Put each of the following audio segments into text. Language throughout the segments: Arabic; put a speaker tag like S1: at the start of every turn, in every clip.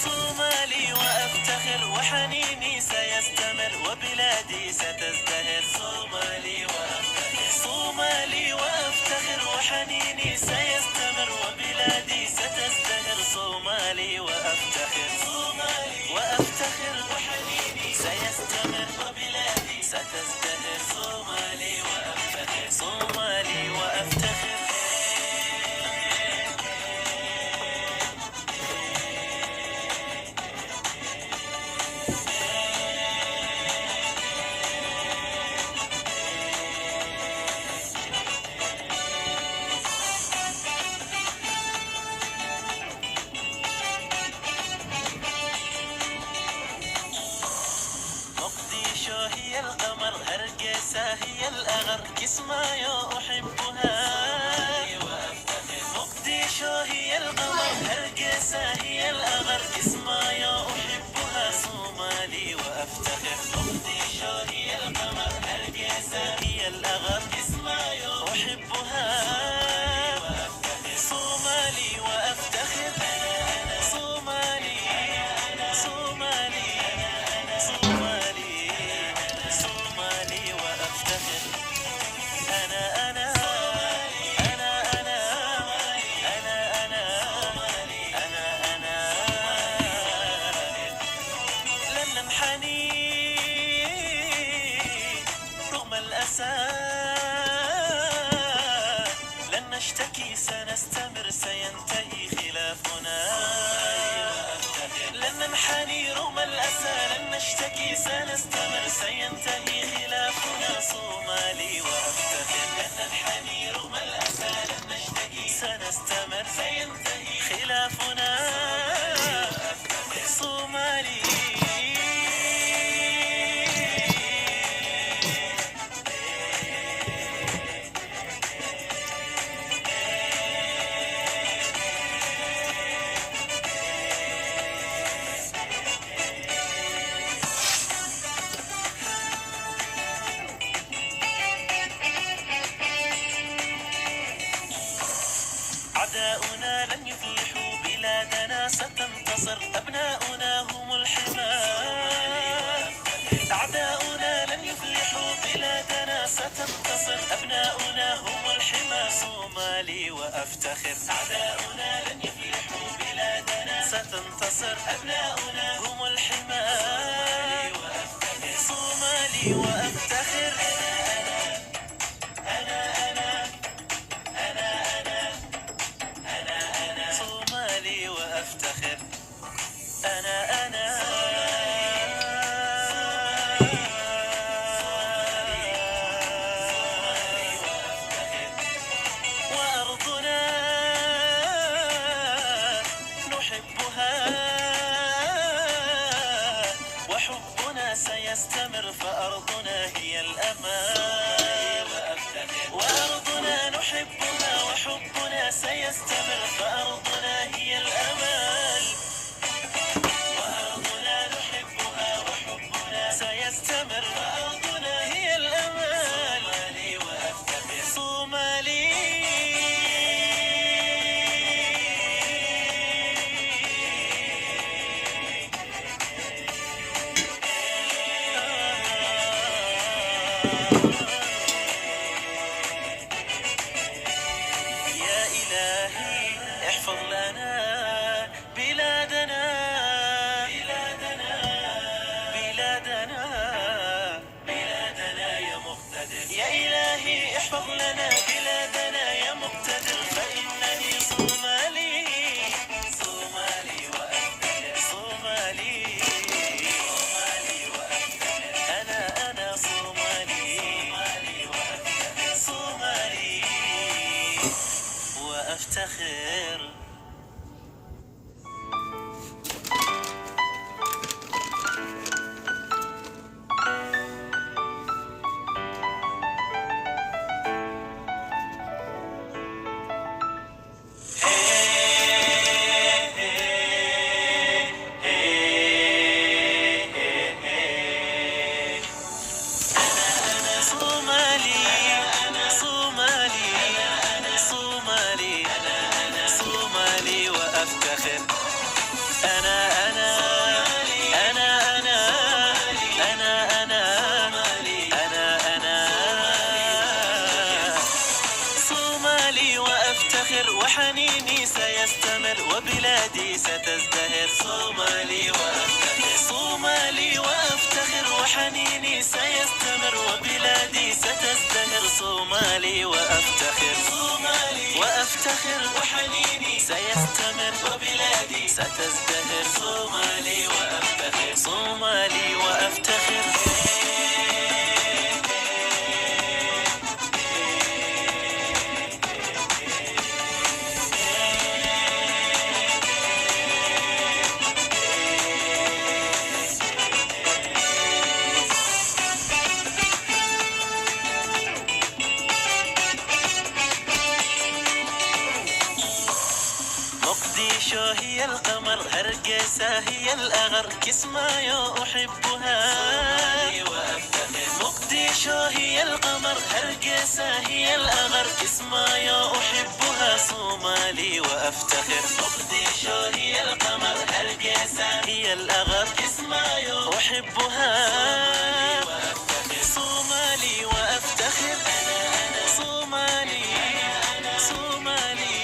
S1: صومالي وأفتخر وحنيني سيستمر وبلادي ستزدهر. صومالي وأفتخر، صومالي وأفتخر وحنيني سيستمر وبلادي ستزدهر. صومالي وأفتخر، صومالي وأفتخر وحنيني سيستمر وبلادي ستزدهر. صومالي وأفتخر، صومالي وأفتخر. مقديشو هي القمر، هرقسة هي الأغر، كسمايو أحبها. مقديشو هي القمر، هرقسة هي الأغر، كسمايو أحبها. صومالي وأفتخر. مقديشو هي القمر، هرقسة هي الأغر، كسمايو أحبها. صومالي وأفتخر، صومالي، صومالي، صومالي، صومالي وأفتخر. أنا أنا أنا أنا أنا أنا أنا أنا لن ننحني رغم الأسى، لن نشتكي سنستمر سينتهي خلافنا. لن ننحني رغم الأسى، لن نشتكي سنستمر سينتهي خلافنا. صومالي وأفتخر. لن ننحني رغم الأسى، لن نشتكي سنستمر سينتهي خلافنا. صومالي. أعداؤنا لن يفلحوا، بلادنا ستنتصر، أبناؤنا هم الحمى. أعداؤنا لن يفلحوا، بلادنا ستنتصر، أبناؤنا هم الحمى. صومالي وأفتخر. أعداؤنا لن يفلحوا، بلادنا ستنتصر، أبناؤنا هم الحمى. صومالي وأفتخر. صومالي وأفتخر. أنا أنا وأرضنا نحبها، وحبنا سيستمر، فأرضنا هي الأمان. وأرضنا نحبها، وحبنا سيستمر، فأرضنا هي الأمان. وأرضنا نحبها، وحبنا سيستمر، فأرضنا هي الأمان. صومالي وأفتخر. صومالي. يا إلهي احفظ لنا بلادنا، بلادنا، بلادنا، بلادنا يا مقتدر. يا إلهي احفظ لنا بلادنا يا مقتدر، فإنني صومالي. صومالي وأفتخر. صومالي، صومالي وأفتخر. أنا صومالي. صومالي وأفتخر. صومالي وأفتخر. وحنيني سيستمر وبلادي ستزدهر. صومالي وأفتخر، صومالي وأفتخر، وحنيني سيستمر وبلادي ستزدهر. صومالي وأفتخر، صومالي وأفتخر، وحنيني سيستمر وبلادي ستزدهر. صومالي وأفتخر، صومالي وأفتخر. مقديشو هي القمر، هرقسة هي الأغر، كسمايو أحبها. صومالي وأفتخر، مقديشو هي القمر، هرقسة هي الأغر، كسمايو أحبها. صومالي وأفتخر، مقديشو هي القمر، هرقسة هي الأغر، كسمايو أحبها. صومالي وأفتخر، صومالي، صومالي،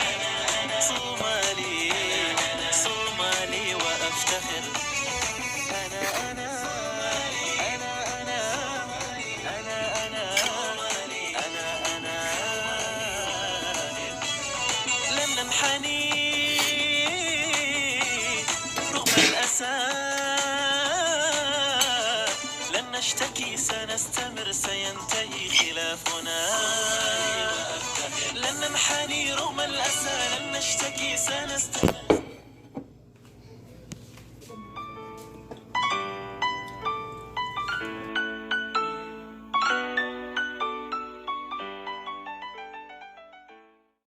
S1: صومالي، صومالي وأفتخر. أنا أنا أنا أنا أنا أنا أنا لن ننحني رغم الأسى، لن نشتكي سنستمر سينتهي خلافنا. لن ننحني رغم الأسى، لن نشتكي سنستمر.